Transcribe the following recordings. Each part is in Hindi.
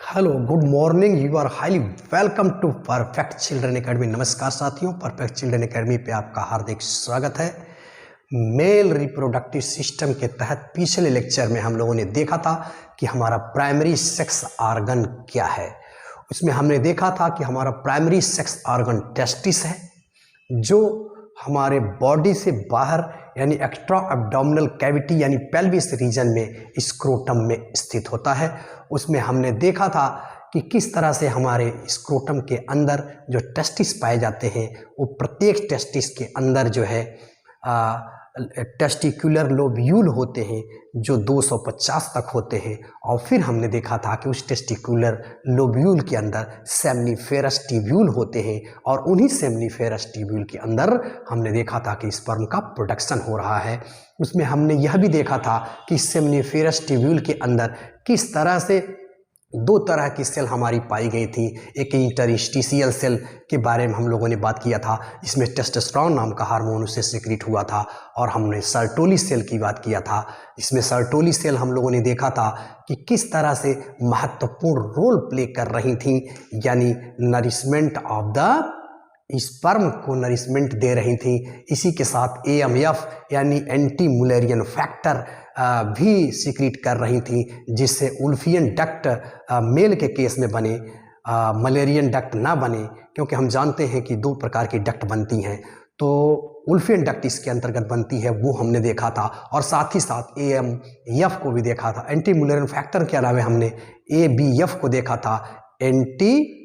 Hello, good morning. You are highly welcome to Perfect Children Academy. नमस्कार साथियों, परफेक्ट चिल्ड्रन एकेडमी पे आपका हार्दिक स्वागत है। मेल रिप्रोडक्टिव सिस्टम के तहत पिछले लेक्चर में हम लोगों ने देखा था कि हमारा प्राइमरी सेक्स ऑर्गन क्या है। उसमें हमने देखा था कि हमारा प्राइमरी सेक्स ऑर्गन टेस्टिस है, जो हमारे बॉडी से बाहर यानी एक्स्ट्रा एब्डोमिनल कैविटी यानी पेल्विस रीजन में स्क्रोटम में स्थित होता है। उसमें हमने देखा था कि किस तरह से हमारे स्क्रोटम के अंदर जो टेस्टिस पाए जाते हैं, वो प्रत्येक टेस्टिस के अंदर जो है टेस्टिकुलर लोब्यूल होते हैं जो 250 तक होते हैं। और फिर हमने देखा था कि उस टेस्टिकुलर लोब्यूल के अंदर सेमनीफेरस ट्यूब्यूल होते हैं, और उन्हीं सेमनीफेरस ट्यूब्यूल के अंदर हमने देखा था कि स्पर्म का प्रोडक्शन हो रहा है। उसमें हमने यह भी देखा था कि सेमनीफेरस ट्यूब्यूल के अंदर किस तरह से दो तरह की सेल हमारी पाई गई थी। एक इंटरस्टिशियल सेल के बारे में हम लोगों ने बात किया था, इसमें टेस्टोस्टेरोन नाम का हार्मोन उससे सिक्रीट हुआ था। और हमने सर्टोली सेल की बात किया था। इसमें सर्टोली सेल हम लोगों ने देखा था कि किस तरह से महत्वपूर्ण रोल प्ले कर रही थी, यानी नरिशमेंट ऑफ द स्पर्म को नरिशमेंट दे रही थी। इसी के साथ AMF यानी एंटी मुलेरियन फैक्टर भी सिक्रीट कर रही थी, जिससे उल्फियन डक्ट मेल के केस में बने, मलेरियन डक्ट ना बने, क्योंकि हम जानते हैं कि दो प्रकार की डक्ट बनती हैं। तो उल्फियन डक्ट इसके अंतर्गत बनती है, वो हमने देखा था। और साथ ही साथ AMF को भी देखा था। एंटी मुलेरियन फैक्टर के अलावा हमने ABF को देखा था, anti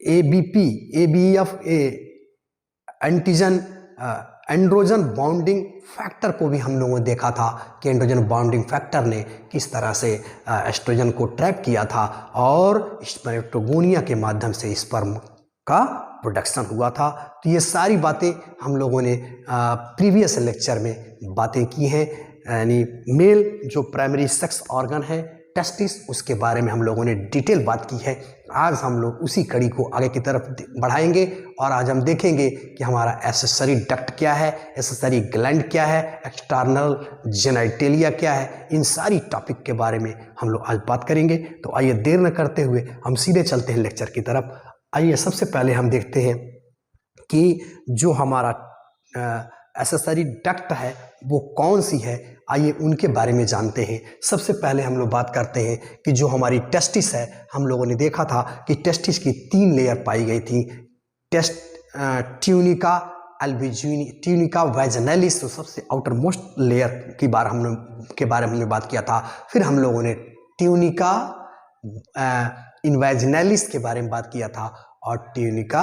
ABP, ABF antigen androgen bounding factor को भी हम लोगों ने देखा था कि एंड्रोजन बाउंडिंग फैक्टर ने किस तरह से एस्ट्रोजन को ट्रैप किया था, और स्पर्मेटोगोनिया के माध्यम से स्पर्म का प्रोडक्शन हुआ था। तो ये सारी बातें हम लोगों ने प्रीवियस लेक्चर में बातें की हैं। यानी मेल जो प्राइमरी सेक्स ऑर्गन है टेस्टिस, उसके बारे में हम लोगों ने डिटेल बात की है। आज हम लोग उसी कड़ी को आगे की तरफ बढ़ाएंगे, और आज हम देखेंगे कि हमारा एसेसरी डक्ट क्या है, एसेसरी ग्लैंड क्या है, एक्सटर्नल जेनिटेलिया क्या है। इन सारी टॉपिक के बारे में हम लोग आज बात करेंगे। तो आइए देर न करते हुए हम सीधे चलते हैं लेक्चर की तरफ। आइए सबसे पहले हम देखते हैं कि जो हमारा एसेसरी डक्ट है वो कौन सी है। आइए उनके बारे में जानते हैं। सबसे पहले हम लोग बात करते हैं कि जो हमारी टेस्टिस है, हम लोगों ने देखा था कि टेस्टिस की 3 लेयर पाई गई थी। ट्यूनिका एल्बुजिनी, ट्यूनिका वैजिनैलिस, तो सबसे आउटर मोस्ट लेयर के बारे में हमने बात किया था। फिर हम लोगों ने ट्यूनिका इनवैजिनैलिस के बारे में बात किया था, और ट्यूनिका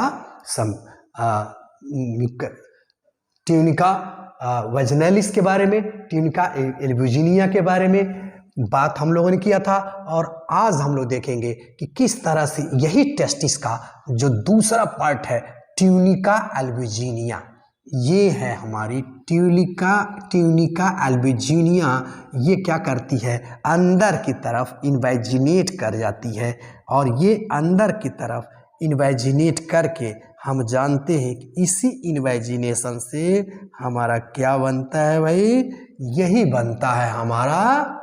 वैजिनैलिस के बारे में, ट्यूनिका एल्बुजिनिया के बारे में बात हम लोगों ने किया था। और आज हम लोग देखेंगे कि किस तरह से यही टेस्टिस का जो दूसरा पार्ट है ट्यूनिका एल्बुजिनिया, ये है हमारी ट्यूनिका एल्बुजिनिया। ये क्या करती है, अंदर की तरफ इन्वेजिनेट कर जाती है, और ये अंदर की तरफ इन्वेजिनेट करके हम जानते हैं कि इसी इन्वेजिनेशन से हमारा क्या बनता है भाई, यही बनता है हमारा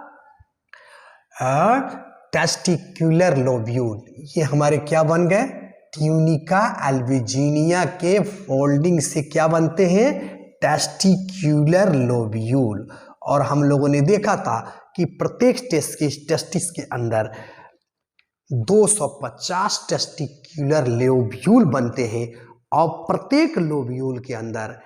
टेस्टिकुलर लोब्यूल। ये हमारे क्या बन गए, ट्यूनिका एल्बुजिनिया के फोल्डिंग से क्या बनते हैं, टेस्टिकुलर लोब्यूल। और हम लोगों ने देखा था कि प्रत्येक टेस्टिस के अंदर 250 टेस्टिकुलर लोब्यूल बनते हैं, और प्रत्येक लोब्यूल के अंदर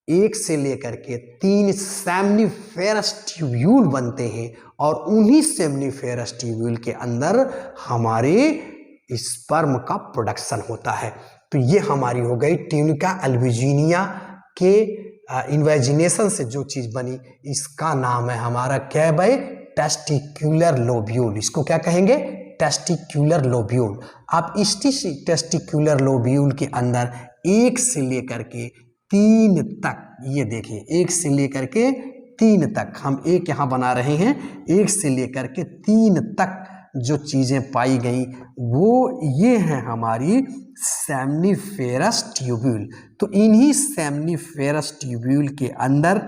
1 से लेकर के 3 सेमनीफेरस ट्यूब्यूल बनते हैं, और उन्हीं सेमनीफेरस ट्यूब्यूल के अंदर हमारे स्पर्म का प्रोडक्शन होता है। तो ये हमारी हो गई ट्यूनिका एल्बुजिनिया के इन्वेजिनेशन से जो चीज़ बनी, इसका नाम है हमारा क्या है भाई, टेस्टिकुलर लोब्यूल। इसको क्या कहेंगे, टेस्टिकुलर लोब्यूल। आप इस टेस्टिकुलर लोब्यूल के अंदर 1 से लेकर के 3 तक, ये देखिए 1 से लेकर के 3 तक, हम एक यहाँ बना रहे हैं, 1 से लेकर के 3 तक जो चीज़ें पाई गई वो ये हैं हमारी सेमनीफेरस ट्यूब्यूल। तो इन्हीं सेमनीफेरस ट्यूब्यूल के अंदर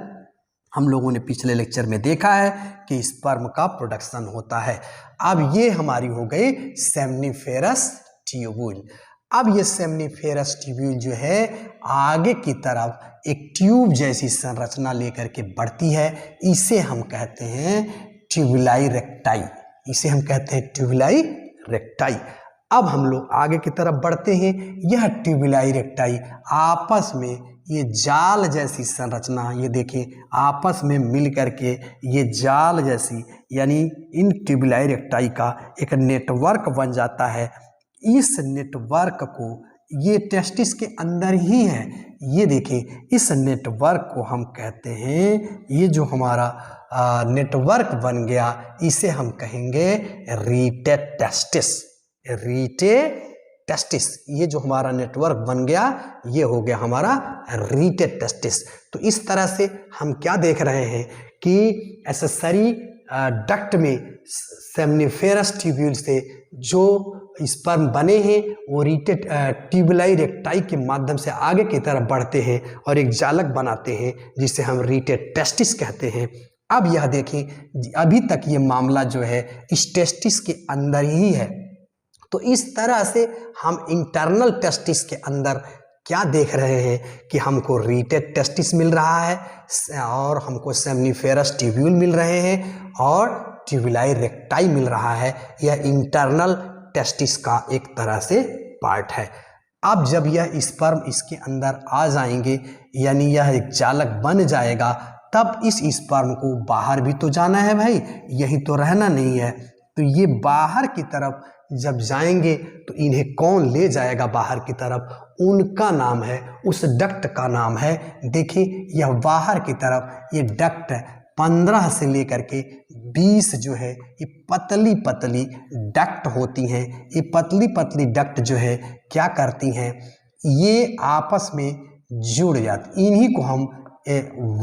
हम लोगों ने पिछले लेक्चर में देखा है कि स्पर्म का प्रोडक्शन होता है। अब ये हमारी हो गई सेमनीफेरस ट्यूब्यूल। अब ये सेमनीफेरस ट्यूब्यूल जो है आगे की तरफ एक ट्यूब जैसी संरचना लेकर के बढ़ती है। इसे हम कहते हैं ट्यूबुलाई रेक्टाई। इसे हम कहते हैं ट्यूबुलाई रेक्टाई। अब हम लोग आगे की तरफ बढ़ते हैं। यह ट्यूबुलाई रेक्टाई आपस में ये जाल जैसी संरचना, ये देखिए आपस में मिल करके ये जाल जैसी, यानी इन ट्यूबुलाई रेक्टाई का एक नेटवर्क बन जाता है। इस नेटवर्क को, ये टेस्टिस के अंदर ही है, ये देखिए इस नेटवर्क को हम कहते हैं, ये जो हमारा नेटवर्क बन गया इसे हम कहेंगे रीटेड टेस्टिस। रीटेड टेस्टिस, ये जो हमारा नेटवर्क बन गया ये हो गया हमारा रीटेड टेस्टिस। तो इस तरह से हम क्या देख रहे हैं कि एक्सेसरी डक्ट में सेमनीफेरस ट्यूब्यूल से जो स्पर्म बने हैं वो रीटेड ट्यूबुलाई रेक्टाई के माध्यम से आगे की तरफ बढ़ते हैं और एक जालक बनाते हैं जिसे हम रीटेड टेस्टिस कहते हैं। अब यह देखें, अभी तक ये मामला जो है इस टेस्टिस के अंदर ही है। तो इस तरह से हम इंटरनल टेस्टिस के अंदर क्या देख रहे हैं कि हमको रीटेड टेस्टिस मिल रहा है और हमको सेमनीफेरस ट्यूब्यूल मिल रहे हैं और ट्यूबुलाई रेक्टाई मिल रहा है। यह इंटरनल टेस्टिस का एक तरह से पार्ट है। अब जब यह स्पर्म इसके अंदर आ जाएंगे, यानी यह एक जालक बन जाएगा, तब इस स्पर्म को बाहर भी तो जाना है भाई, यही तो रहना नहीं है। तो ये बाहर की तरफ जब जाएंगे तो इन्हें कौन ले जाएगा बाहर की तरफ? उनका नाम है, उस डक्ट का नाम है, देखिए यह बाहर की तरफ ये डक्ट 15 से लेकर के 20 जो है ये पतली पतली डक्ट होती हैं। ये पतली पतली डक्ट जो है क्या करती हैं, ये आपस में जुड़ जाती, इन्हीं को हम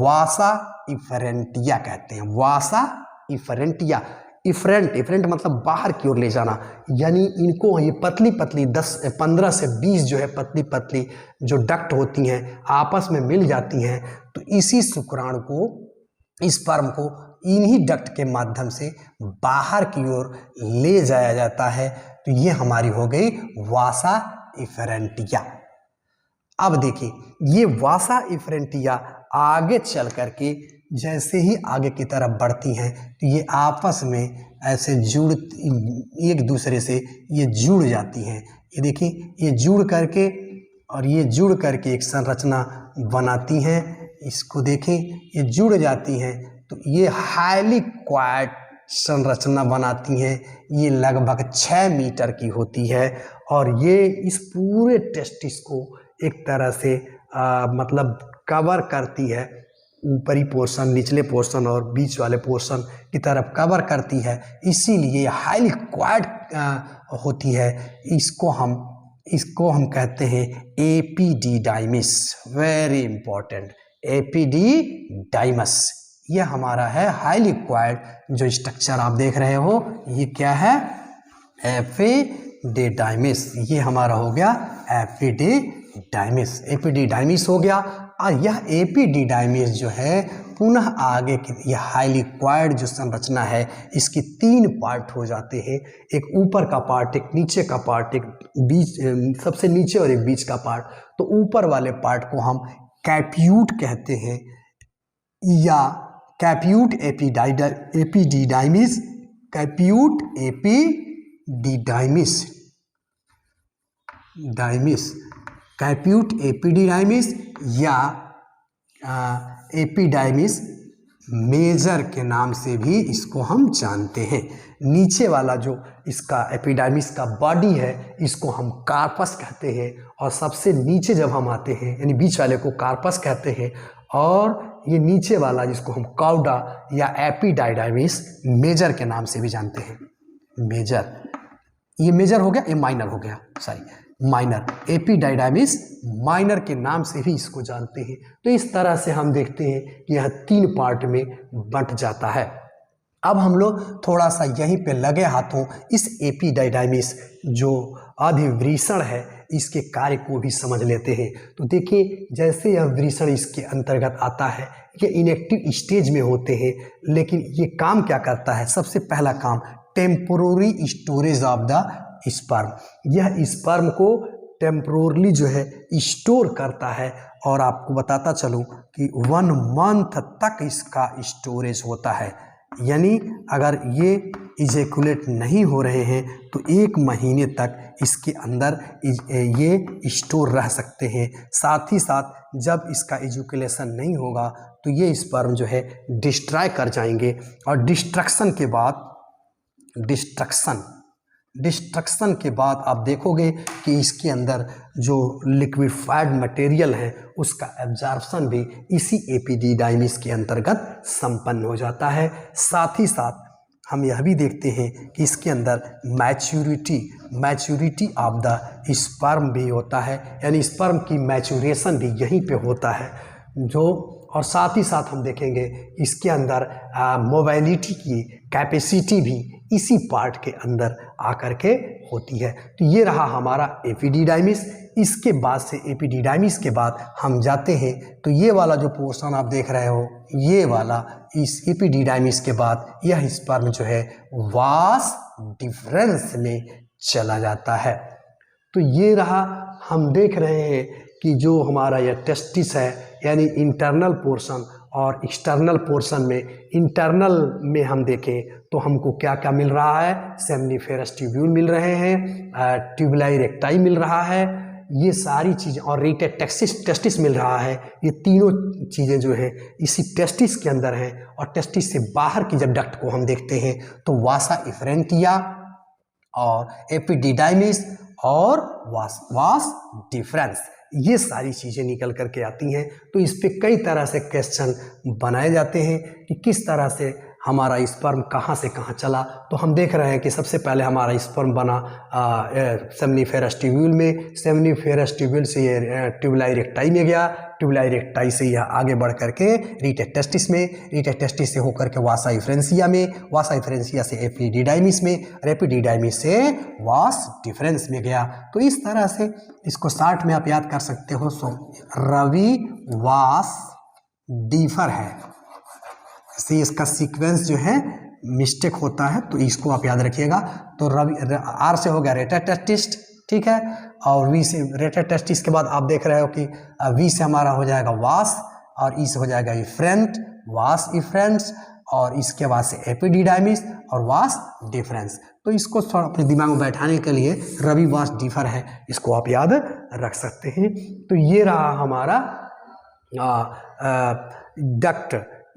वासा इफरेंटिया कहते हैं। वासा इफरेंटिया, इफरेंट मतलब बाहर की ओर ले जाना, यानी इनको ये पतली पतली 15 से 20 जो है पतली पतली जो डक्ट होती हैं आपस में मिल जाती हैं। तो इसी शुक्राणु को, स्पर्म को इन्हीं डक्ट के माध्यम से बाहर की ओर ले जाया जाता है। तो ये हमारी हो गई वासा इफरेंटिया। अब देखिए ये वासा इफरेंटिया आगे चल करके जैसे ही आगे की तरफ बढ़ती हैं तो ये आपस में ऐसे जुड़, एक दूसरे से ये जुड़ जाती हैं। ये देखिए ये जुड़ करके और ये जुड़ करके एक संरचना बनाती हैं। इसको देखें, ये जुड़ जाती हैं तो ये हाईली क्वाड संरचना बनाती हैं। ये लगभग 6 मीटर की होती है और ये इस पूरे टेस्टिस को एक तरह से मतलब कवर करती है। ऊपरी पोर्शन, निचले पोर्शन और बीच वाले पोर्शन की तरफ कवर करती है, इसीलिए हाईली क्वाड होती है। इसको हम कहते हैं एपिडिडाइमिस। वेरी इंपॉर्टेंट, एपिडिडाइमस ये हमारा है हाईली क्वाड जो स्ट्रक्चर आप देख रहे हो, ये क्या है? एपिडिडाइमिस। ये हमारा हो गया एपिडिडाइमिस। एपिडिडाइमिस हो गया। और यह एपिडिडाइमिस जो है पुनः आगे की यह हाईली क्वाड जो संरचना है इसकी 3 पार्ट हो जाते हैं। एक ऊपर का पार्ट, एक नीचे का पार्ट, एक बीच, सबसे नीचे और एक बीच का पार्ट। तो ऊपर वाले पार्ट को हम कैप्यूट कहते हैं या कैप्यूट एपिडिडाइमिस, कैप्यूट एपिडिडाइमिस, कैप्यूट एपिडिडाइमिस या एपिडाइमिस मेजर के नाम से भी इसको हम जानते हैं। नीचे वाला जो इसका एपिडाइमिस का बॉडी है इसको हम कार्पस कहते हैं और सबसे नीचे जब हम आते हैं यानी बीच वाले को कार्पस कहते हैं और ये नीचे वाला जिसको हम कॉडा या एपिडाइडाइमिस मेजर के नाम से भी जानते हैं। मेजर, ये मेजर हो गया, ये माइनर हो गया, सॉरी माइनर। एपिडाइडाइमिस माइनर के नाम से भी इसको जानते हैं। तो इस तरह से हम देखते हैं कि यह 3 पार्ट में बंट जाता है। अब हम लोग थोड़ा सा यहीं पे लगे हाथों इस एपिडाइडाइमिस जो अधिवृषण है इसके कार्य को भी समझ लेते हैं। तो देखिए, जैसे यह वृषण इसके अंतर्गत आता है, ये इनएक्टिव स्टेज में होते हैं, लेकिन ये काम क्या करता है? सबसे पहला काम, temporary storage of the sperm. यह स्पर्म को टेम्पोरली जो है स्टोर करता है, और आपको बताता चलूँ कि 1 मंथ तक इसका स्टोरेज होता है। यानी अगर ये इजैकुलेट नहीं हो रहे हैं तो 1 महीने तक इसके अंदर ये स्टोर रह सकते हैं। साथ ही साथ जब इसका इजैकुलेशन नहीं होगा तो ये स्पर्म जो है डिस्ट्रॉय कर जाएंगे, और डिस्ट्रक्शन के बाद आप देखोगे कि इसके अंदर जो लिक्विफाइड मटेरियल है उसका एब्जॉर्प्शन भी इसी एपिडिडाइमिस के अंतर्गत संपन्न हो जाता है। साथ ही साथ हम यह भी देखते हैं कि इसके अंदर मैच्योरिटी ऑफ द स्पर्म भी होता है, यानी स्पर्म की मैच्योरेशन भी यहीं पे होता है और साथ ही साथ हम देखेंगे इसके अंदर मोबाइलिटी की कैपेसिटी भी इसी पार्ट के अंदर आकर के होती है। तो ये रहा हमारा एपिडिडाइमिस। इसके बाद से एपिडिडाइमिस के बाद हम जाते हैं, तो ये वाला जो पोर्शन आप देख रहे हो, ये वाला, इस एपिडिडाइमिस के बाद यह स्पर्म जो है वास डिफरेंस में चला जाता है। तो ये रहा, हम देख रहे हैं कि जो हमारा यह टेस्टिस है, यानी इंटरनल पोर्शन और एक्सटर्नल पोर्शन में, इंटरनल में हम देखें तो हमको क्या क्या मिल रहा है? सेमनीफेरस ट्यूब्यूल मिल रहे हैं, ट्यूबुलाई रेक्टाई मिल रहा है, ये सारी चीज़ें, और रेटेड टेस्टिस मिल रहा है। ये तीनों चीज़ें जो हैं इसी टेस्टिस के अंदर हैं, और टेस्टिस से बाहर की जब डक्ट को हम देखते हैं तो वासा इफरेंटिया और एपिडिडाइमिस और वास डिफरेंस, ये सारी चीज़ें निकल करके आती हैं। तो इस पे कई तरह से क्वेश्चन बनाए जाते हैं कि किस तरह से हमारा स्पर्म कहाँ से कहाँ चला। तो हम देख रहे हैं कि सबसे पहले हमारा स्पर्म बना सेमनीफेरस ट्यूब्यूल में, सेमनीफेरस ट्यूब्यूल से ये ट्यूबुलाई रेक्टाई में गया, ट्यूबुलाई रेक्टाई से यह आगे बढ़ करके रीटेड टेस्टिस में, रीटेड टेस्टिस से होकर के वासा इफ्रेंसिया में, वासा इफ्रेंसिया से एपिडिडाइमिस में, एपिडिडाइमिस से वास डिफरेंस में गया। तो इस तरह से इसको शॉर्ट में आप याद कर सकते हो। सो रवि वास डिफर है, से इसका सीक्वेंस जो है मिस्टेक होता है, तो इसको आप याद रखिएगा। तो रवि, आर से हो गया रेटेड टेस्टिस्ट, ठीक है, और वी से, रेटेड टेस्टिस के बाद आप देख रहे हो कि वी से हमारा हो जाएगा वास, और ई से हो जाएगा इफ्रेंट, वास इफ्रेंट्स, और इसके बाद से एपिडिडाइमिस और वास डिफरेंस। तो इसको थोड़ा अपने दिमाग में बैठाने के लिए रवि वास डिफर है, इसको आप याद रख सकते हैं। तो ये रहा हमारा डक्ट,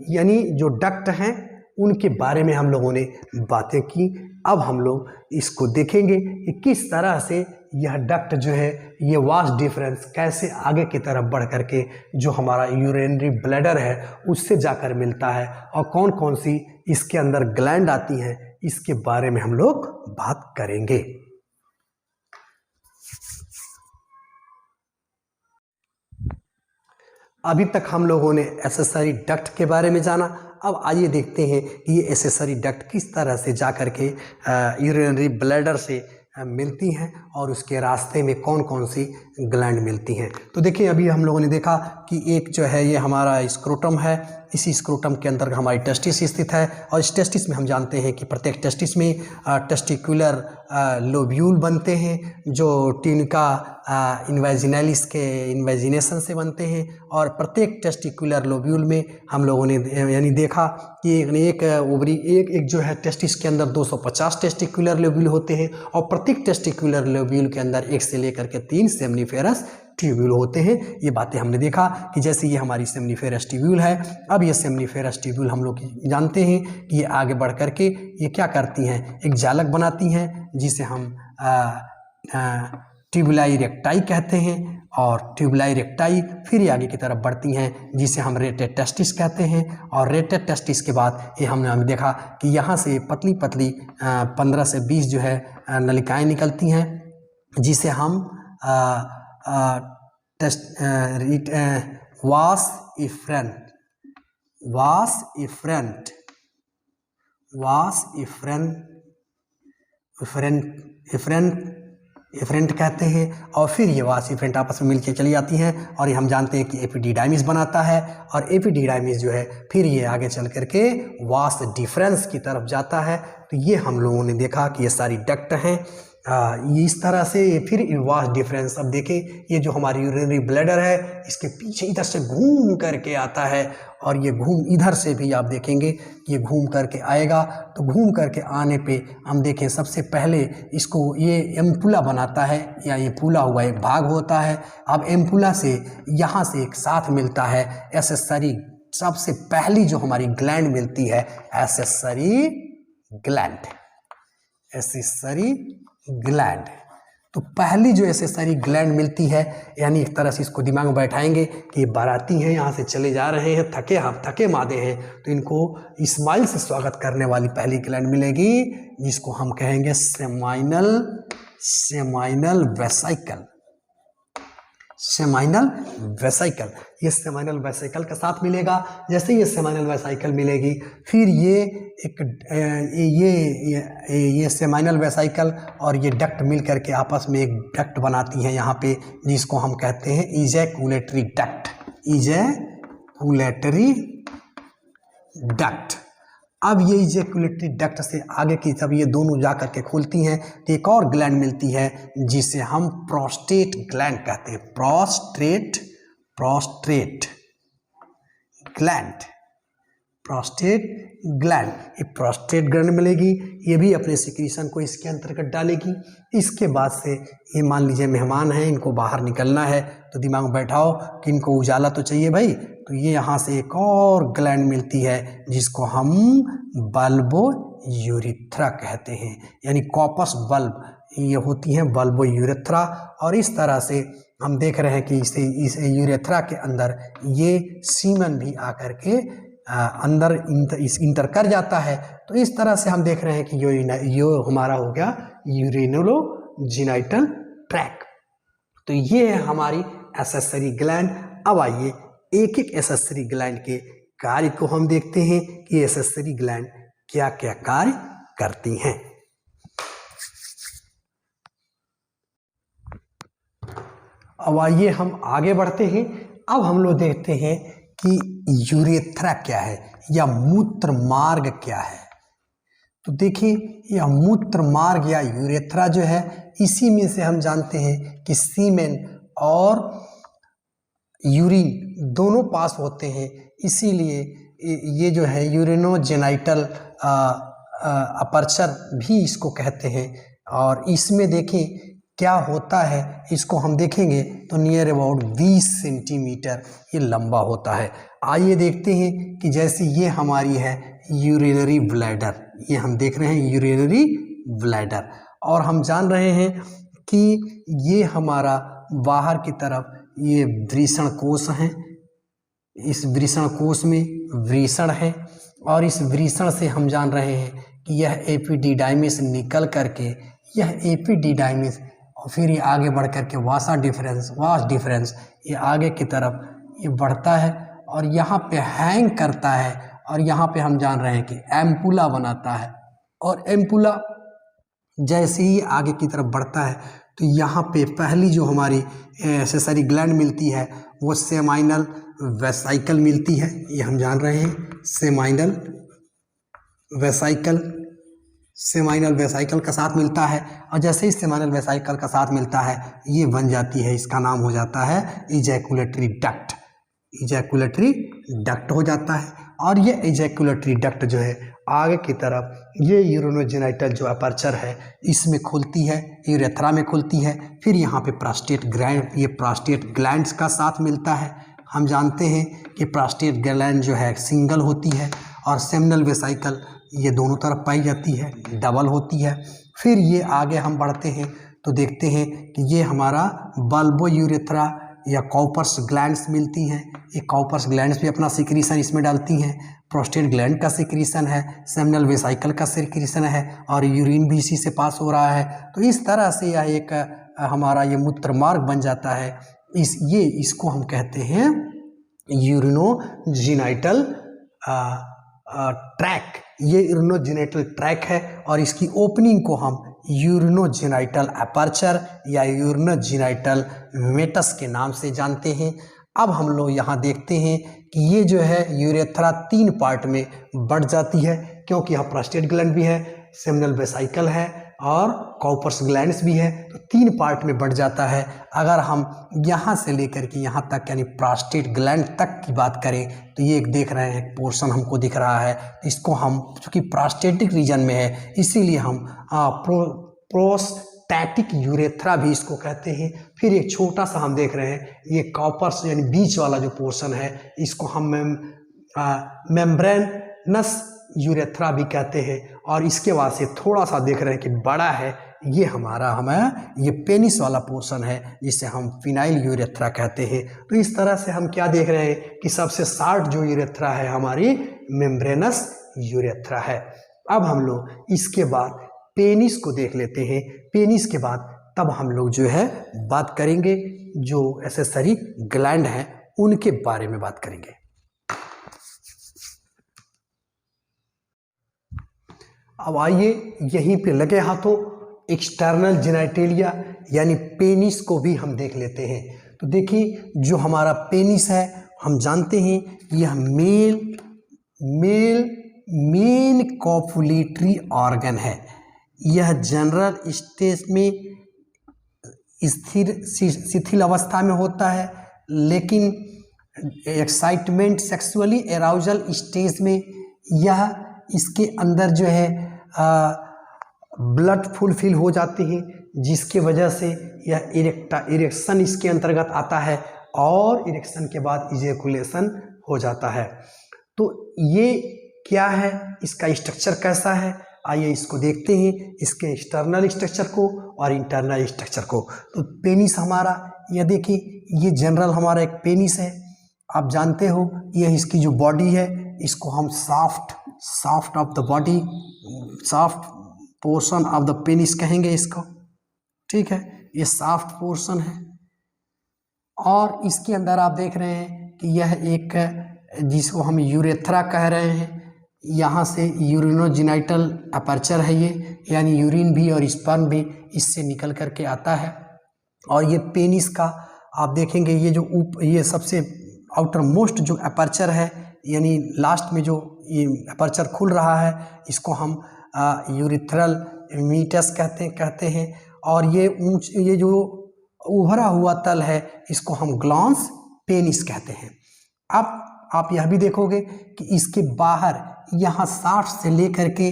यानी जो डक्ट हैं उनके बारे में हम लोगों ने बातें की। अब हम लोग इसको देखेंगे कि किस तरह से यह डक्ट जो है, ये वास डिफरेंस कैसे आगे की तरफ बढ़ करके जो हमारा यूरिनरी ब्लैडर है उससे जाकर मिलता है, और कौन कौन सी इसके अंदर ग्लैंड आती हैं, इसके बारे में हम लोग बात करेंगे। अभी तक हम लोगों ने एक्सेसरी डक्ट के बारे में जाना। अब आइए देखते हैं कि ये एक्सेसरी डक्ट किस तरह से जाकर के यूरिनरी ब्लैडर से मिलती हैं, और उसके रास्ते में कौन कौन सी ग्लैंड मिलती हैं। तो देखिए, अभी हम लोगों ने देखा कि एक जो है ये हमारा स्क्रोटम है, इसी स्क्रोटम के अंदर हमारी टेस्टिस स्थित है, और इस टेस्टिस में हम जानते हैं कि प्रत्येक टेस्टिस में टेस्टिकुलर लोब्यूल बनते हैं, जो ट्यूनिका इन्वेजिनैलिस के इन्वेजिनेशन से बनते हैं, और प्रत्येक टेस्टिकुलर लोब्यूल में हम लोगों ने यानी देखा कि एक ओवरी एक जो है टेस्टिस के अंदर 250 टेस्टिकुलर लोब्यूल होते हैं, और प्रत्येक टेस्टिकुलर लोब्यूल के अंदर 1 से लेकर के 3 सेमनीफेरस ट्यूब्यूल होते हैं। ये बातें हमने देखा कि जैसे ये हमारी सेमनीफेरस ट्यूब्यूल है, अब ये सेमनीफेरस ट्यूब्यूल हम लोग जानते हैं कि ये आगे बढ़ करके ये क्या करती हैं, एक जालक बनाती हैं जिसे हम ट्यूबुलाई रेक्टाई कहते हैं, और ट्यूबुलाई रेक्टाई फिर ये आगे की तरफ बढ़ती हैं जिसे हम रेटेड टेस्टिस कहते हैं, और रेटेड टेस्टिस के बाद ये हमने देखा कि यहाँ से पतली पतली 15 से 20 जो है नलिकाएँ निकलती हैं, जिसे हम वास एफरेंट कहते हैं। और फिर ये वास एफरेंट आपस में मिलकर चली जाती हैं और ये हम जानते हैं कि एपिडिडाइमिस बनाता है। और एपिडिडाइमिस जो है फिर ये आगे चल करके वास डिफरेंस की तरफ जाता है। तो ये हम लोगों ने देखा कि ये सारी डक्ट हैं। ये इस तरह से फिर वास डिफरेंस। अब देखें ये जो हमारी यूरिनरी ब्लैडर है इसके पीछे इधर से घूम करके आता है और ये घूम इधर से भी आप देखेंगे ये घूम करके आएगा। तो घूम करके आने पे हम देखें सबसे पहले इसको ये एम्पुला बनाता है या ये फूला हुआ एक भाग होता है। अब एम्पुला से यहाँ से एक साथ मिलता है एसेसरी। सबसे पहली जो हमारी ग्लैंड मिलती है एसेसरी ग्लैंड, एसेसरी ग्लैंड। तो पहली जो एसेसरी ग्लैंड मिलती है, यानी एक तरह से इसको दिमाग में बैठाएंगे कि ये बाराती हैं, यहाँ से चले जा रहे हैं, थके मादे हैं, तो इनको इस्माइल से स्वागत करने वाली पहली ग्लैंड मिलेगी जिसको हम कहेंगे सेमाइनल वेसिकल। सेमाइनल वेसिकल, ये सेमाइनल वेसिकल के साथ मिलेगा। जैसे ये सेमाइनल वेसिकल मिलेगी फिर ये एक ये सेमाइनल वेसिकल और ये डक्ट मिल करके आपस में एक डक्ट बनाती हैं यहाँ पे, जिसको हम कहते हैं इजैकुलेटरी डक्ट, इजैकुलेटरी डक्ट। अब ये इजैकुलेटरी डक्ट से आगे की जब ये दोनों जा करके खुलती हैं तो एक और ग्लैंड मिलती है जिसे हम प्रोस्टेट ग्लैंड कहते हैं। प्रोस्टेट ग्लैंड, ये प्रोस्टेट ग्लैंड मिलेगी। ये भी अपने सिक्रीशन को इसके अंतर्गत डालेगी। इसके बाद से ये मान लीजिए मेहमान हैं, इनको बाहर निकलना है, तो दिमाग में बैठाओ कि इनको उजाला तो चाहिए भाई। तो ये यहाँ से एक और ग्लैंड मिलती है जिसको हम बल्बो यूरेथ्रा कहते हैं, यानी कॉपस बल्ब ये होती हैं बल्बो यूरेथ्रा। और इस तरह से हम देख रहे हैं कि इस यूरेथ्रा के अंदर ये सीमन भी आकर के अंदर इंटर कर जाता है। तो इस तरह से हम देख रहे हैं कि यो हमारा हो गया यूरिनोजेनिटल ट्रैक। तो ये है हमारी एसेसरी ग्लैंड। अब आइए एक एक एसेसरी ग्लैंड के कार्य को हम देखते हैं कि एसेसरी ग्लैंड क्या क्या कार्य करती हैं। अब आइए हम आगे बढ़ते हैं। अब हम लोग देखते हैं कि यूरेथ्रा क्या है या मूत्र मार्ग क्या है। तो देखिए यह मूत्र मार्ग या यूरेथ्रा जो है इसी में से हम जानते हैं कि सीमेन और यूरिन दोनों पास होते हैं, इसीलिए ये जो है यूरिनोजेनिटल अपर्चर भी इसको कहते हैं। और इसमें देखें क्या होता है, इसको हम देखेंगे तो नियर अबाउट 20 सेंटीमीटर ये लंबा होता है। आइए देखते हैं कि जैसे ये हमारी है यूरिनरी ब्लैडर, ये हम देख रहे हैं यूरिनरी ब्लैडर, और हम जान रहे हैं कि ये हमारा बाहर की तरफ ये वृषण कोश है। इस वृषण कोश में वृषण है और इस वृषण से हम जान रहे हैं कि यह एपिडिडाइमिस निकल करके यह एपिडिडाइमिस और फिर ये आगे बढ़ करके वास डिफरेंस ये आगे की तरफ ये बढ़ता है और यहाँ पे हैंग करता है और यहाँ पे हम जान रहे हैं कि एम्पुला बनाता है। और एम्पुला जैसे ही आगे की तरफ बढ़ता है तो यहाँ पे पहली जो हमारी एसेसरी ग्लैंड मिलती है वो सेमाइनल वेसिकल मिलती है, ये हम जान रहे हैं। सेमाइनल वेसिकल का साथ मिलता है और जैसे ही सेमाइनल वेसिकल का साथ मिलता है ये बन जाती है, इसका नाम हो जाता है इजैकुलेटरी डक्ट हो जाता है। और ये इजैकुलेटरी डक्ट जो है आगे की तरफ ये यूरिनोजेनिटल जो अपर्चर है इसमें खुलती है, यूरेथ्रा में खुलती है। फिर यहाँ पे प्रोस्टेट ग्लैंड, ये प्रोस्टेट ग्लैंड्स का साथ मिलता है। हम जानते हैं कि प्रोस्टेट ग्लैंड जो है सिंगल होती है और सेमिनल वेसिकल ये दोनों तरफ पाई जाती है, डबल होती है। फिर ये आगे हम बढ़ते हैं तो देखते हैं कि ये हमारा बल्बो यूरेथ्रा या कॉपर्स ग्लैंड्स मिलती हैं। ये कॉपर्स ग्लैंड्स भी अपना सिक्रीशन इसमें डालती हैं। प्रोस्टेट ग्लैंड का सिक्रीशन है, सेमिनल वेसिकल का सिक्रीशन है और यूरिन भी इसी से पास हो रहा है। तो इस तरह से यह एक हमारा ये मूत्र मार्ग बन जाता है। इसको हम कहते हैं यूरिनोजेनिटल ट्रैक। ये यूरिनोजेनिटल ट्रैक है और इसकी ओपनिंग को हम यूरिनोजेनाइटल अपर्चर या यूरिनोजेनाइटल मेटस के नाम से जानते हैं। अब हम लोग यहाँ देखते हैं कि ये जो है यूरेथ्रा 3 पार्ट में बढ़ जाती है, क्योंकि यहाँ प्रोस्टेट ग्लैंड भी है, सेमिनल वेसिकल है और कॉपर्स ग्लैंड्स भी है, तो 3 पार्ट में बढ़ जाता है। अगर हम यहाँ से लेकर के यहाँ तक यानी प्रोस्टेट ग्लैंड तक की बात करें तो ये एक देख रहे हैं पोर्शन हमको दिख रहा है, इसको हम चूँकि प्रोस्टेटिक रीजन में है इसीलिए हम प्रोस्टैटिक यूरेथ्रा भी इसको कहते हैं। फिर एक छोटा सा हम देख रहे हैं ये कॉपर्स यानी बीच वाला जो पोर्शन है इसको हम मेम्ब्रेनस यूरेथ्रा भी कहते हैं। और इसके बाद से थोड़ा सा देख रहे हैं कि बड़ा है, ये हमें ये पेनिस वाला पोर्शन है जिसे हम फिनाइल यूरेथ्रा कहते हैं। तो इस तरह से हम क्या देख रहे हैं कि सबसे शार्ट जो यूरेथ्रा है हमारी मेम्ब्रेनस यूरेथ्रा है। अब हम लोग इसके बाद पेनिस को देख लेते हैं। पेनिस के बाद तब हम लोग जो है बात करेंगे जो एक्सेसरी ग्लैंड हैं उनके बारे में बात करेंगे। अब आइए यहीं पे लगे हाथों एक्सटर्नल जेनिटलिया यानी पेनिस को भी हम देख लेते हैं। तो देखिए जो हमारा पेनिस है हम जानते हैं यह मेन कॉपुलेटरी ऑर्गन है। यह जनरल स्टेज में शिथिल अवस्था में होता है, लेकिन एक्साइटमेंट सेक्सुअली एराउजल स्टेज में यह इसके अंदर जो है ब्लड फुलफिल हो जाते हैं, जिसके वजह से यह इरेक्शन इसके अंतर्गत आता है और इरेक्शन के बाद इजैकुलेशन हो जाता है। तो ये क्या है, इसका स्ट्रक्चर कैसा है, आइए इसको देखते हैं, इसके एक्सटर्नल स्ट्रक्चर को और इंटरनल स्ट्रक्चर को। तो पेनिस हमारा यह देखिए ये जनरल हमारा एक पेनिस है, आप जानते हो यह इसकी जो बॉडी है इसको हम soft of the body, soft portion of the penis कहेंगे इसको, ठीक है, ये सॉफ्ट पोर्शन है। और इसके अंदर आप देख रहे हैं कि यह एक जिसको हम यूरेथ्रा कह रहे हैं, यहाँ से यूरिनोजेनाइटल अपर्चर है ये, यानी यूरिन भी और स्पर्म भी इससे निकल करके आता है। और ये पेनिस का आप देखेंगे ये सबसे आउटर मोस्ट जो अपर्चर है यानी लास्ट में जो ये अपर्चर खुल रहा है इसको हम यूरिथ्रल मीटस कहते हैं। और ये जो उभरा हुआ तल है इसको हम ग्लांस पेनिस कहते हैं। अब आप यह भी देखोगे कि इसके बाहर यहाँ 60 से लेकर के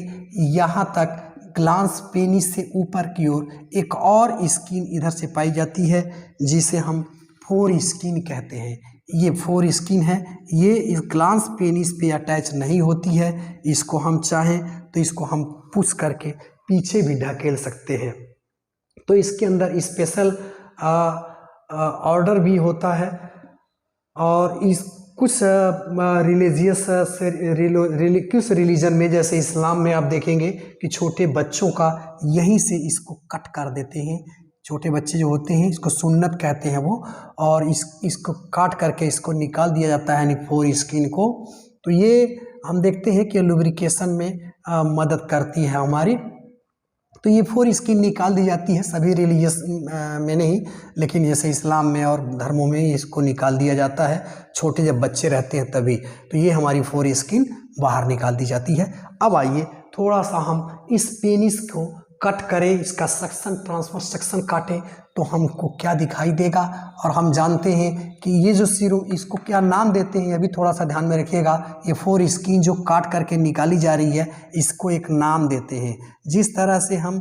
यहाँ तक ग्लांस पेनिस से ऊपर की ओर एक और स्किन इधर से पाई जाती है जिसे हम फोर स्किन कहते हैं। ये फोर स्किन है, ये इस ग्लांस पेनिस पे अटैच नहीं होती है, इसको हम चाहें तो इसको हम पुश करके पीछे भी ढकेल सकते हैं। तो इसके अंदर स्पेशल ऑर्डर भी होता है और इस कुछ कुछ रिलीजन में जैसे इस्लाम में आप देखेंगे कि छोटे बच्चों का यहीं से इसको कट कर देते हैं। छोटे बच्चे जो होते हैं इसको सुन्नत कहते हैं वो, और इसको काट करके इसको निकाल दिया जाता है यानी फोर स्किन को। तो ये हम देखते हैं कि लुब्रिकेशन में मदद करती है हमारी। तो ये फोर स्किन निकाल दी जाती है, सभी रिलीजियस में नहीं, लेकिन जैसे इस्लाम में और धर्मों में इसको निकाल दिया जाता है छोटे जब बच्चे रहते हैं तभी। तो ये हमारी फोर स्किन बाहर निकाल दी जाती है। अब आइए थोड़ा सा हम इस पेनिस को कट करें, इसका सेक्शन ट्रांसवर्स सेक्शन काटें तो हमको क्या दिखाई देगा। और हम जानते हैं कि ये जो सिरो इसको क्या नाम देते हैं, अभी थोड़ा सा ध्यान में रखिएगा। ये फोर स्किन जो काट करके निकाली जा रही है इसको एक नाम देते हैं। जिस तरह से हम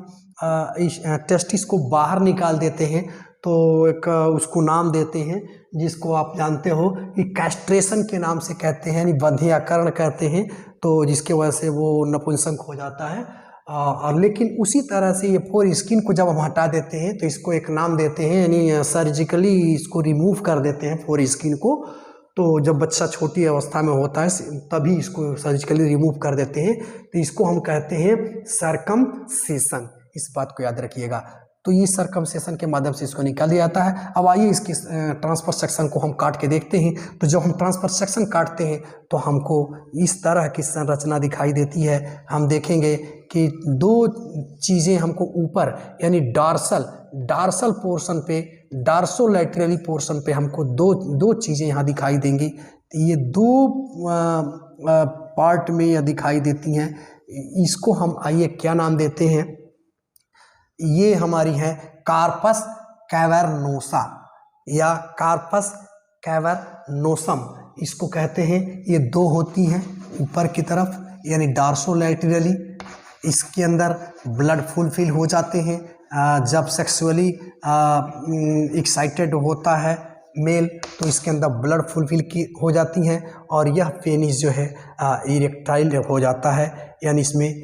इस टेस्टिस को बाहर निकाल देते हैं तो एक उसको नाम देते हैं जिसको आप जानते हो कि कैस्ट्रेशन के नाम से कहते हैं, यानी बंधियाकरण कहते हैं, तो जिसके वजह से वो नपुंसक हो जाता है। और लेकिन उसी तरह से ये फोर स्किन को जब हम हटा देते हैं तो इसको एक नाम देते हैं, यानी सर्जिकली इसको रिमूव कर देते हैं फोर स्किन को। तो जब बच्चा छोटी अवस्था में होता है तभी इसको सर्जिकली रिमूव कर देते हैं, तो इसको हम कहते हैं सर्कमसेशन। इस बात को याद रखिएगा। तो ये सर्कमसेशन के माध्यम से इसको निकाल दिया जाता है। अब आइए इसकी ट्रांसफर सेक्शन को हम काट के देखते हैं। तो जब हम ट्रांसफर सेक्शन काटते हैं तो हमको इस तरह की संरचना दिखाई देती है। हम देखेंगे कि दो चीज़ें हमको ऊपर यानी डार्सल पोर्शन पे, डार्सोलैटरली पोर्शन पे हमको दो चीज़ें यहाँ दिखाई देंगी। ये दो पार्ट में यह दिखाई देती हैं। इसको हम आइए क्या नाम देते हैं, ये हमारी है कार्पस कैवर्नोसा या कार्पस कैवर्नोसम इसको कहते हैं। ये दो होती हैं ऊपर की तरफ यानी डार्सोलैटरली। इसके अंदर ब्लड फुलफिल हो जाते हैं जब सेक्सुअली एक्साइटेड होता है मेल, तो इसके अंदर ब्लड फुलफिल की हो जाती हैं और यह पेनिस जो है इरेक्टाइल हो जाता है, यानी इसमें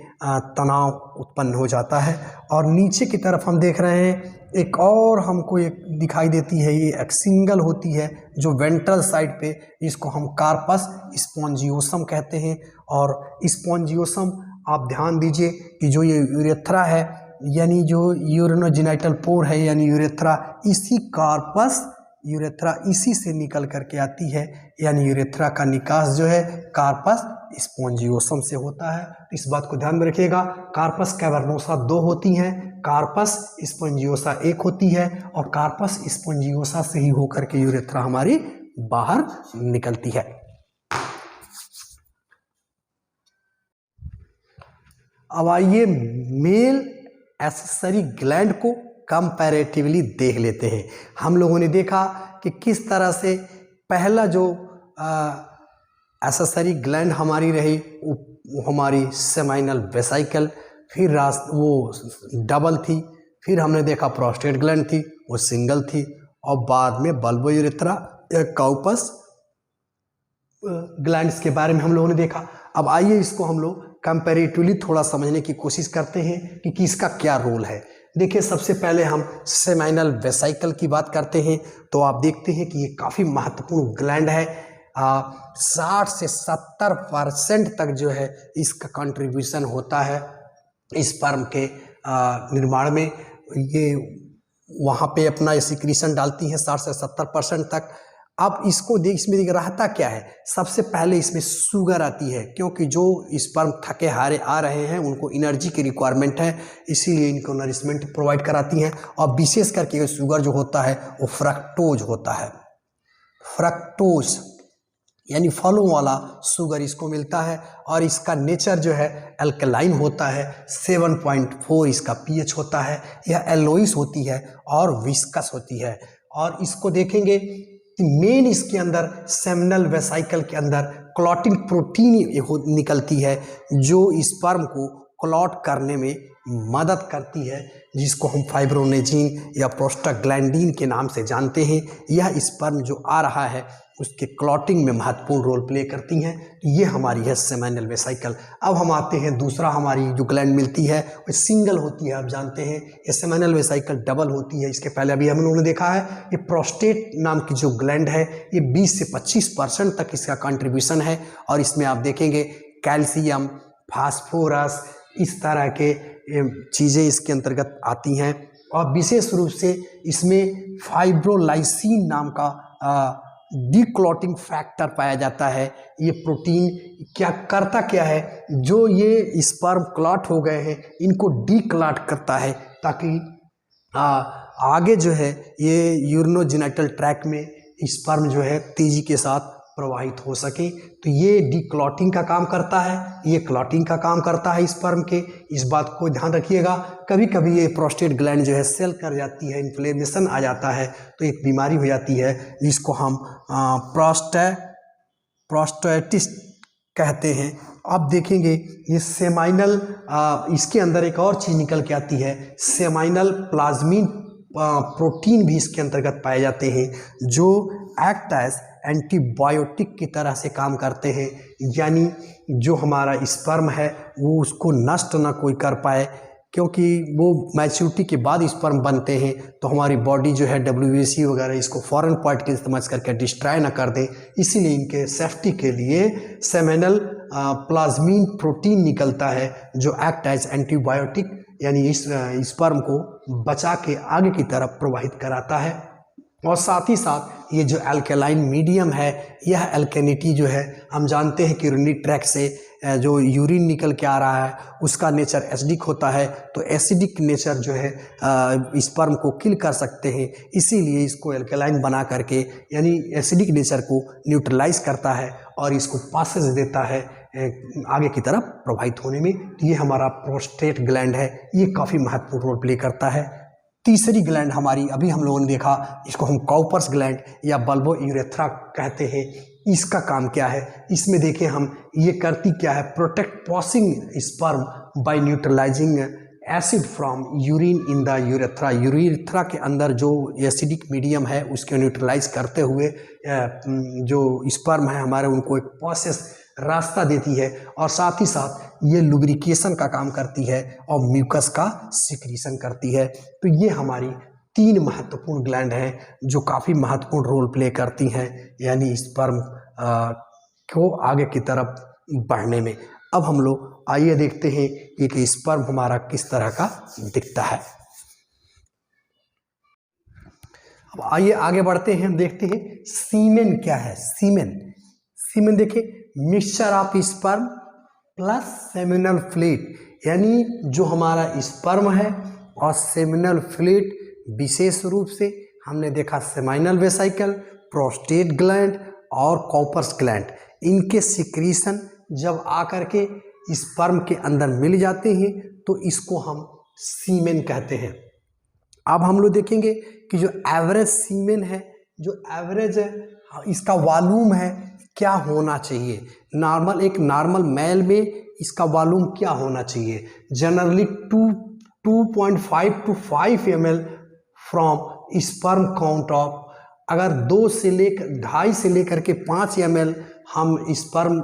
तनाव उत्पन्न हो जाता है। और नीचे की तरफ हम देख रहे हैं एक और हमको एक दिखाई देती है, ये एक सिंगल होती है जो वेंट्रल साइड पे, इसको हम कार्पस स्पॉन्जियोसम कहते हैं। और स्पॉन्जियोसम आप ध्यान दीजिए कि जो ये यूरेथ्रा है यानी जो यूरिनोजेनिटल पोर है यानी यूरेथ्रा, इसी कार्पस यूरेथ्रा इसी से निकल करके आती है, यानी यूरेथ्रा का निकास जो है कार्पस स्पॉन्जियोसम से होता है। इस बात को ध्यान में रखिएगा। कार्पस कैवर्नोसा दो होती हैं, कार्पस स्पॉन्जियोसा एक होती है और कार्पस स्पॉन्जियोसा से ही होकर के यूरेथ्रा हमारी बाहर निकलती है। अब आइए मेल एक्सेसरी ग्लैंड को कंपैरेटिवली देख लेते हैं। हम लोगों ने देखा कि किस तरह से पहला जो एक्सेसरी ग्लैंड हमारी रही वो हमारी सेमाइनल वेसिकल, फिर वो डबल थी, फिर हमने देखा प्रोस्टेट ग्लैंड थी वो सिंगल थी, और बाद में बल्बो यूरेथ्रा या काउपस ग्लैंड्स के बारे में हम लोगों ने देखा। अब आइए इसको हम लोग कंपैरेटिवली थोड़ा समझने की कोशिश करते हैं कि किसका क्या रोल है। देखिए सबसे पहले हम सेमाइनल वेसिकल की बात करते हैं तो आप देखते हैं कि ये काफ़ी महत्वपूर्ण ग्लैंड है। 60 से 70% तक जो है इसका कंट्रीब्यूशन होता है स्पर्म के निर्माण में। ये वहाँ पे अपना सिक्रीशन डालती हैं 60 से 70% तक। अब इसमें रहता क्या है, सबसे पहले इसमें शुगर आती है, क्योंकि जो स्पर्म थके हारे आ रहे हैं उनको एनर्जी की रिक्वायरमेंट है, इसीलिए इनको नरिशमेंट प्रोवाइड कराती हैं। और विशेष करके शुगर जो होता है वो फ्रक्टोज होता है। फ्रक्टोज यानी फलों वाला शुगर इसको मिलता है और इसका नेचर जो है अल्कलाइन होता है। 7.4 इसका pH होता है। यह एलोइस होती है और विस्कस होती है। और इसको देखेंगे मेन इसके अंदर सेमिनल वेसिकल के अंदर क्लॉटिंग प्रोटीन निकलती है जो स्पर्म को क्लॉट करने में मदद करती है, जिसको हम फाइब्रोनेजिन या प्रोस्टाग्लैंडिन के नाम से जानते हैं। यह स्पर्म जो आ रहा है उसके क्लॉटिंग में महत्वपूर्ण रोल प्ले करती हैं। ये हमारी है सेमिनल वेसिकल। अब हम आते हैं दूसरा, हमारी जो ग्लैंड मिलती है वो सिंगल होती है। आप जानते हैं ये सेमिनल वेसिकल डबल होती है। इसके पहले अभी हम लोगों ने देखा है ये प्रोस्टेट नाम की जो ग्लैंड है ये 20 से 25% तक इसका कंट्रीब्यूशन है। और इसमें आप देखेंगे कैल्शियम, फास्फोरस, इस तरह के चीज़ें इसके अंतर्गत आती हैं। और विशेष रूप से इसमें फाइब्रोलाइसिन नाम का डीक्लॉटिंग फैक्टर पाया जाता है। ये प्रोटीन करता क्या है, जो ये स्पर्म क्लॉट हो गए हैं इनको डीक्लॉट करता है ताकि आगे जो है ये यूरिनोजेनिटल ट्रैक्ट में स्पर्म जो है तेजी के साथ प्रवाहित हो सके। तो ये डीक्लॉटिंग का काम करता है, ये क्लॉटिंग का काम करता है स्पर्म के। इस बात को ध्यान रखिएगा। कभी कभी ये प्रोस्टेट ग्लैंड जो है सेल कर जाती है, इन्फ्लेमेशन आ जाता है, तो एक बीमारी हो जाती है जिसको हम प्रोस्टेटिस कहते हैं। अब देखेंगे ये सेमाइनल, इसके अंदर एक और चीज़ निकल के आती है, सेमाइनल प्लाज्मिन प्रोटीन भी इसके अंतर्गत पाए जाते हैं जो एक्ट एज एंटीबायोटिक की तरह से काम करते हैं। यानी जो हमारा स्पर्म है वो उसको नष्ट ना कोई कर पाए, क्योंकि वो मैच्योरिटी के बाद स्पर्म बनते हैं तो हमारी बॉडी जो है WBC वगैरह इसको फॉरेन पार्टिकल समझ करके डिस्ट्रॉय ना कर दे। इसीलिए इनके सेफ्टी के लिए सेमिनल प्लाज्मिन प्रोटीन निकलता है जो एक्ट एज एंटीबायोटिक, यानी इस स्पर्म को बचा के आगे की तरफ प्रवाहित कराता है। और साथ ही साथ ये जो अल्कलाइन मीडियम है, यह अल्केनिटी जो है हम जानते हैं कि यूरिनरी ट्रैक से जो यूरिन निकल के आ रहा है उसका नेचर एसिडिक होता है, तो एसिडिक नेचर जो है स्पर्म को किल कर सकते हैं, इसीलिए इसको अल्कलाइन बना करके यानी एसिडिक नेचर को न्यूट्रलाइज करता है और इसको पासेज देता है आगे की तरफ प्रभावित होने में। ये हमारा प्रोस्टेट ग्लैंड है, ये काफ़ी महत्वपूर्ण रोल प्ले करता है। तीसरी ग्लैंड हमारी अभी हम लोगों ने देखा, इसको हम कॉपर्स ग्लैंड या बल्बो यूरेथ्रा कहते हैं। इसका काम क्या है, इसमें देखें हम, ये करती क्या है, protect passing sperm bye neutralising acid from urine in the urethra. Urethra के अंदर जो एसिडिक मीडियम है उसको न्यूट्रलाइज करते हुए जो स्पर्म है हमारे उनको एक प्रोसेस रास्ता देती है और साथ ही साथ ये लुब्रिकेशन का काम करती है और म्यूकस का सिक्रीशन करती है। तो ये हमारी 3 महत्वपूर्ण ग्लैंड हैं जो काफ़ी महत्वपूर्ण रोल प्ले करती हैं यानी स्पर्म को आगे की तरफ बढ़ने में। अब हम लोग आइए देखते हैं कि स्पर्म हमारा किस तरह का दिखता है। अब आइए आगे बढ़ते हैं, हम देखते हैं सीमेन क्या है। सीमेन देखिए, mixture of sperm plus seminal fluid, यानी जो हमारा स्पर्म है और सेमिनल फ्लूइड, विशेष रूप से हमने देखा सेमाइनल वेसिकल, प्रोस्टेट ग्लैंड और कॉपर्स ग्लैंड, इनके सिक्रीशन जब आकर के स्पर्म के अंदर मिल जाते हैं तो इसको हम सीमेन कहते हैं। अब हम लोग देखेंगे कि जो एवरेज सीमेन है, जो एवरेज इसका वॉल्यूम है क्या होना चाहिए। एक नॉर्मल मेल में इसका वॉल्यूम क्या होना चाहिए, generally 2.5 to 5 ml from sperm count of, अगर 2.5 से लेकर के 5 ml हम स्पर्म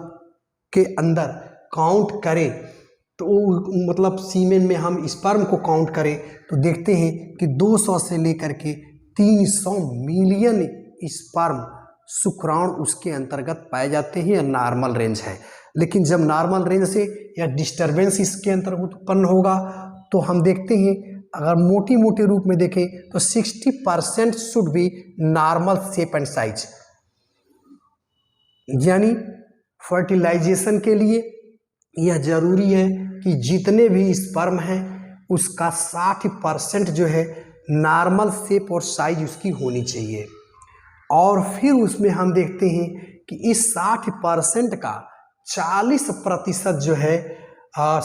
के अंदर काउंट करें तो मतलब सीमेन में हम स्पर्म को काउंट करें तो देखते हैं कि 200 से लेकर के 300 मिलियन स्पर्म शुक्राणु उसके अंतर्गत पाए जाते हैं, या नॉर्मल रेंज है। लेकिन जब नॉर्मल रेंज से या डिस्टर्बेंस इसके अंतर्गत उत्पन्न होगा तो हम देखते हैं, अगर मोटे रूप में देखें तो 60% should be normal shape and size, यानी फर्टिलाइजेशन के लिए यह जरूरी है कि जितने भी स्पर्म हैं उसका 60% जो है नॉर्मल शेप और साइज उसकी होनी चाहिए। और फिर उसमें हम देखते हैं कि इस 60% का 40% जो है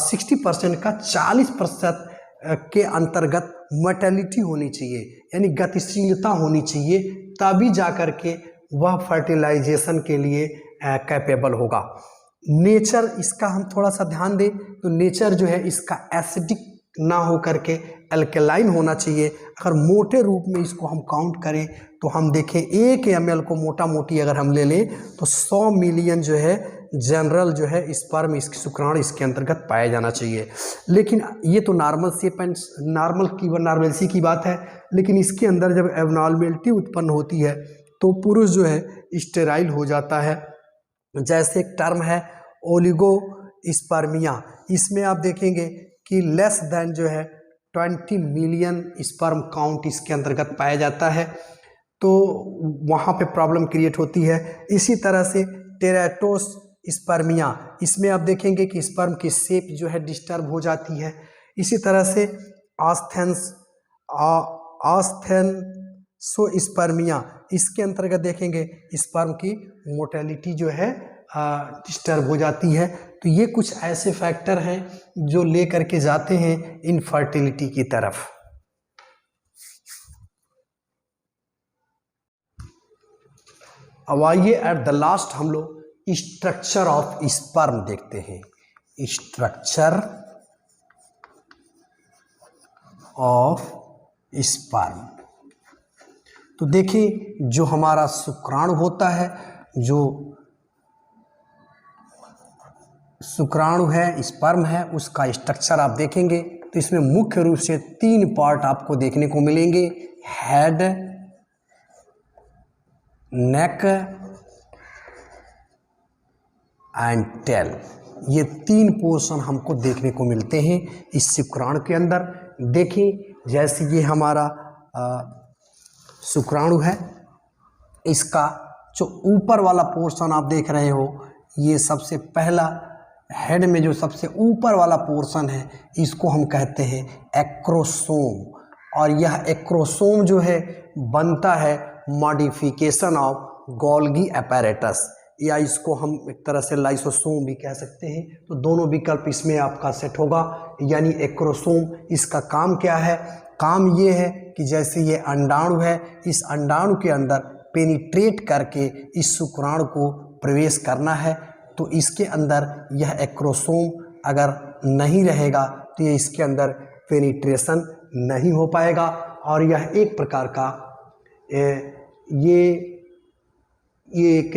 60% का 40% के अंतर्गत मोटिलिटी होनी चाहिए, यानी गतिशीलता होनी चाहिए, तभी जाकर के वह फर्टिलाइजेशन के लिए कैपेबल होगा। नेचर इसका हम थोड़ा सा ध्यान दें तो नेचर जो है इसका एसिडिक ना हो करके अल्कलाइन होना चाहिए। अगर मोटे रूप में इसको हम काउंट करें तो हम देखें 1 ml को मोटी अगर हम ले लें तो 100 मिलियन जो है जनरल जो है स्पर्म, इसके शुक्राणु इसके अंतर्गत पाया जाना चाहिए। लेकिन ये तो नॉर्मल शेप एंड नॉर्मलसी की बात है, लेकिन इसके अंदर जब एबनॉर्मेलिटी उत्पन्न होती है तो पुरुष जो है स्टेराइल हो जाता है। जैसे एक टर्म है ओलिगोस्पर्मिया, इसमें आप देखेंगे कि लेस देन जो है 20 मिलियन स्पर्म काउंट इसके अंतर्गत पाया जाता है, तो वहाँ पे प्रॉब्लम क्रिएट होती है। इसी तरह से टेराटोस्पर्मिया, इसमें आप देखेंगे कि स्पर्म की शेप जो है डिस्टर्ब हो जाती है। इसी तरह से आस्थेनसोस्पर्मिया, इसके अंतर्गत देखेंगे स्पर्म की मोटिलिटी जो है डिस्टर्ब हो जाती है। तो ये कुछ ऐसे फैक्टर हैं जो ले करके जाते हैं इनफर्टिलिटी की तरफ। अब आइए एट द लास्ट हम लोग स्ट्रक्चर ऑफ स्पर्म देखते हैं। स्ट्रक्चर ऑफ स्पर्म, तो देखिए जो हमारा शुक्राणु होता है, जो शुक्राणु है, स्पर्म है, उसका स्ट्रक्चर आप देखेंगे तो इसमें मुख्य रूप से 3 पार्ट आपको देखने को मिलेंगे, हेड, नेक एंड टेल। ये 3 पोर्शन हमको देखने को मिलते हैं इस शुक्राणु के अंदर। देखिए जैसे ये हमारा शुक्राणु है, इसका जो ऊपर वाला पोर्शन आप देख रहे हो, ये सबसे पहला हेड में जो सबसे ऊपर वाला पोर्शन है इसको हम कहते हैं एक्रोसोम। और यह एक्रोसोम जो है बनता है मॉडिफिकेशन ऑफ गोल्गी apparatus, या इसको हम एक तरह से लाइसोसोम भी कह सकते हैं। तो दोनों विकल्प इसमें आपका सेट होगा, यानी एक्रोसोम। इसका काम क्या है? काम ये है कि जैसे ये अंडाणु है, इस अंडाणु के अंदर पेनिट्रेट करके इस शुक्राणु को प्रवेश करना है। तो इसके अंदर यह एक्रोसोम अगर नहीं रहेगा तो ये इसके अंदर पेनिट्रेशन नहीं हो पाएगा, और यह एक प्रकार का ये एक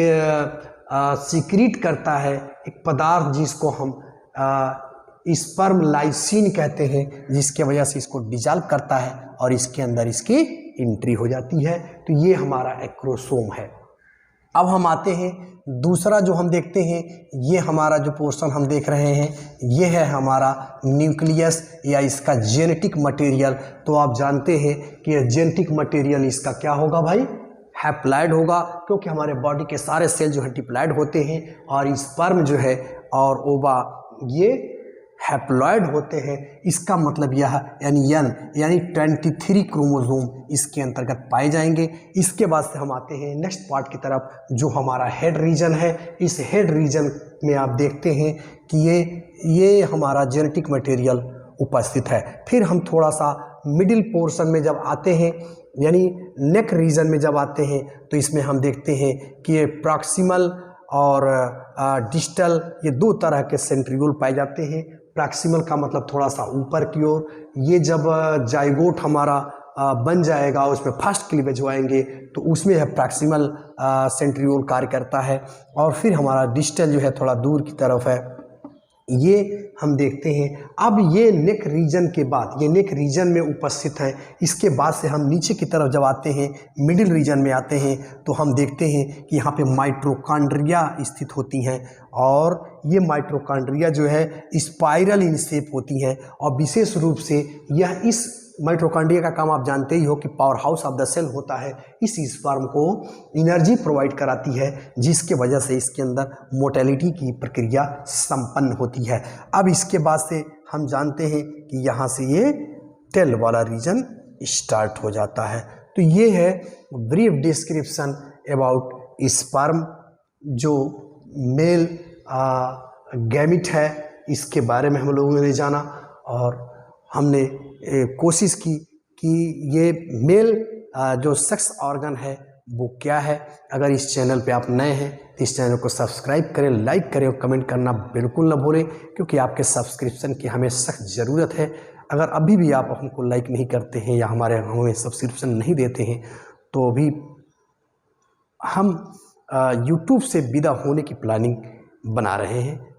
सीक्रेट करता है एक पदार्थ जिसको हम स्पर्म लाइसिन कहते हैं, जिसके वजह से इसको डिजॉल्व करता है और इसके अंदर इसकी एंट्री हो जाती है। तो ये हमारा एक्रोसोम है। अब हम आते हैं दूसरा जो हम देखते हैं, ये हमारा जो पोर्शन हम देख रहे हैं ये है हमारा न्यूक्लियस या इसका जेनेटिक मटेरियल। तो आप जानते हैं कि ये जेनेटिक मटेरियल इसका क्या होगा भाई? हैप्लॉइड होगा, क्योंकि हमारे बॉडी के सारे सेल जो है डिप्लॉइड होते हैं और स्पर्म जो है और ओवा ये हैप्लॉइड होते हैं। इसका मतलब यह यानी 23 क्रोमोसोम इसके अंतर्गत पाए जाएंगे। इसके बाद से हम आते हैं नेक्स्ट पार्ट की तरफ, जो हमारा हेड रीजन है। इस हेड रीजन में आप देखते हैं कि ये हमारा जेनेटिक मटेरियल उपस्थित है। फिर हम थोड़ा सा मिडिल पोर्शन में जब आते हैं, यानी नेक रीजन में जब आते हैं, तो इसमें हम देखते हैं कि ये प्रॉक्सिमल और डिस्टल, ये दो तरह के सेंट्रियोल पाए जाते हैं। प्रॉक्सिमल का मतलब थोड़ा सा ऊपर की ओर। ये जब जाइगोट हमारा बन जाएगा, उसमें फर्स्ट क्लीवेज आएंगे, तो उसमें है प्रॉक्सिमल सेंट्रियोल कार्य करता है। और फिर हमारा डिस्टल जो है थोड़ा दूर की तरफ है, ये हम देखते हैं। अब ये नेक रीजन के बाद, ये नेक रीजन में उपस्थित है। इसके बाद से हम नीचे की तरफ जब आते हैं, मिडिल रीजन में आते हैं, तो हम देखते हैं कि यहाँ पे माइटोकॉन्ड्रिया स्थित होती हैं। और ये माइटोकॉन्ड्रिया जो है स्पाइरल इन शेप होती हैं, और विशेष रूप से यह इस माइटोकॉन्ड्रिया का काम आप जानते ही हो कि power house of the cell होता है। इस स्पर्म को एनर्जी प्रोवाइड कराती है, जिसके वजह से इसके अंदर मोटेलिटी की प्रक्रिया संपन्न होती है। अब इसके बाद से हम जानते हैं कि यहाँ से ये टेल वाला रीजन स्टार्ट हो जाता है। तो ये है ब्रीफ डिस्क्रिप्शन अबाउट स्पर्म, जो मेल गैमिट है, इसके बारे में हम लोगों ने जाना। और हमने कोशिश की कि ये मेल जो सेक्स ऑर्गन है वो क्या है। अगर इस चैनल पे आप नए हैं तो इस चैनल को सब्सक्राइब करें, लाइक करें और कमेंट करना बिल्कुल ना भूलें, क्योंकि आपके सब्सक्रिप्शन की हमें सख्त ज़रूरत है। अगर अभी भी आप हमको लाइक नहीं करते हैं या हमें सब्सक्रिप्शन नहीं देते हैं, तो अभी हम यूट्यूब से विदा होने की प्लानिंग बना रहे हैं।